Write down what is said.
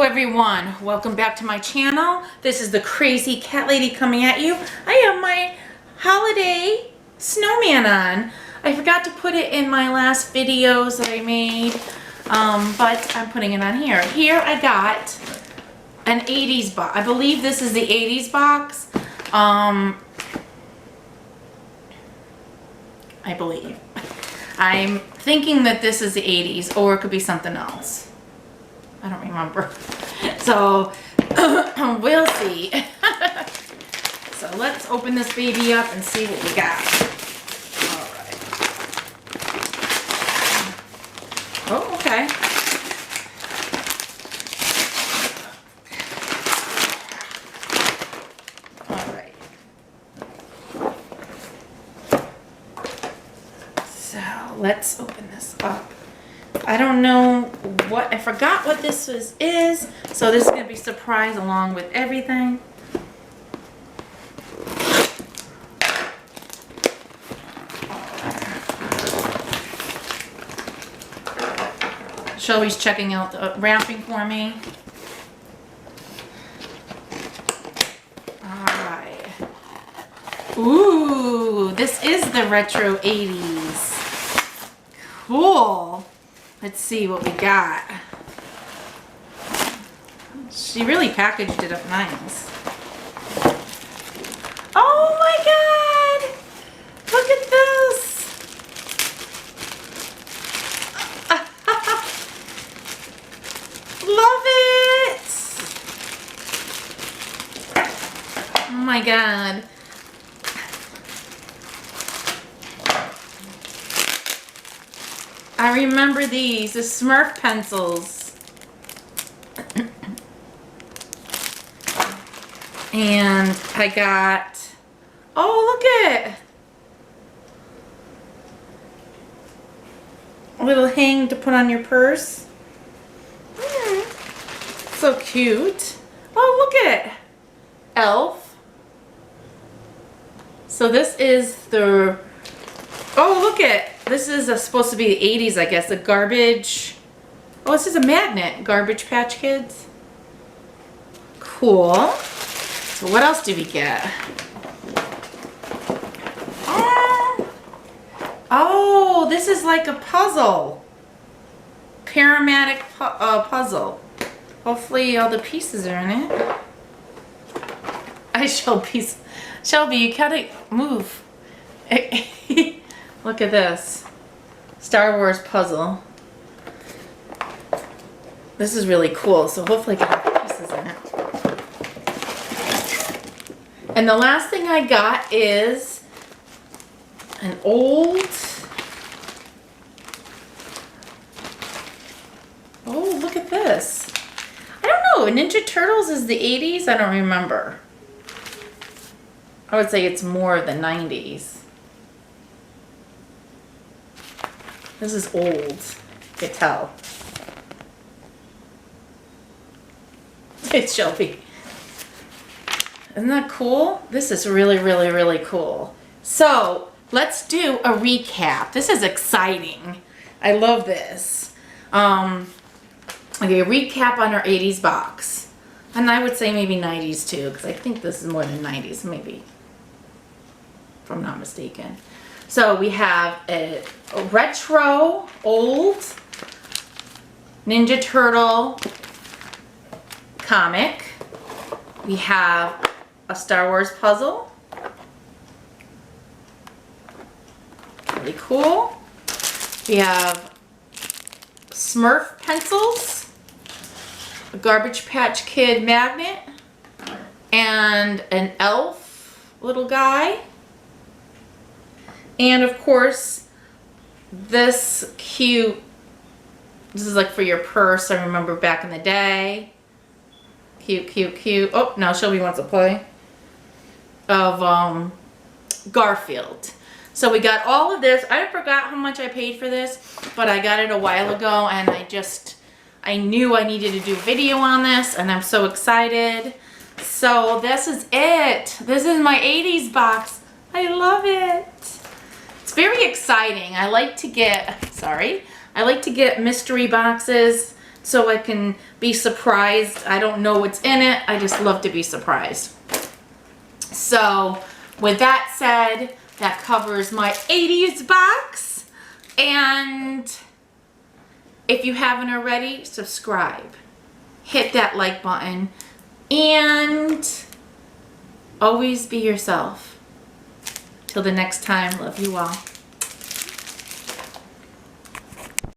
everyone, welcome back to my channel. This is the crazy cat lady coming at you. I have my holiday snowman on. I forgot to put it in my last videos that I made, but I'm putting it on here. Here I got an 80's box. I believe this is the 80's box. I believe. I'm thinking that this is the 80's, or it could be something else. I don't remember. So, we'll see. So let's open this baby up and see what we got. Alright. Oh, okay. Alright. So, let's open this up. I don't know what, I forgot what this is, so this is going to be a surprise along with everything. Shelby's checking out the wrapping for me. Alright. Ooh, this is the retro 80's. Cool. Let's see what we got. She really packaged it up nice. Oh my god! Look at this! Love it! Oh my god. I remember these, the Smurf pencils. And I got, oh look at, a little hang to put on your purse. So cute. Oh look at, Elf. So this is the, oh look at, this is supposed to be the 80's, I guess. The garbage. Oh, this is a magnet. Garbage Patch Kids. Cool. So what else do we get? Oh, this is like a puzzle. Paramedic puzzle. Hopefully all the pieces are in it. Shelby, you gotta move. Look at this. Star Wars puzzle. This is really cool, so hopefully I can have pieces in it. And the last thing I got is an old, oh look at this. I don't know, Ninja Turtles is the 80's? I don't remember. I would say it's more of the 90's. This is old, you can tell. It's Shelby. Isn't that cool? This is really, really, really cool. So, let's do a recap. This is exciting. I love this. Okay, a recap on our 80's box. And I would say maybe 90's too, because I think this is more than 90's, maybe. If I'm not mistaken. So we have a retro, old Ninja Turtle comic. We have a Star Wars puzzle. Really cool. We have Smurf pencils, a Garbage Patch Kid magnet, and an elf little guy. And of course, this cute, this is like for your purse, I remember back in the day. Cute, cute, cute. Oh, now Shelby wants to play. Of Garfield. So we got all of this. I forgot how much I paid for this, but I got it a while ago and I knew I needed to do a video on this and I'm so excited. So this is it. This is my 80's box. I love it. It's very exciting. I like to get mystery boxes. so I can be surprised. I don't know what's in it. I just love to be surprised. So with that said, that covers my 80s box. And if you haven't already, subscribe. Hit that like button. And always be yourself. Till the next time, love you all.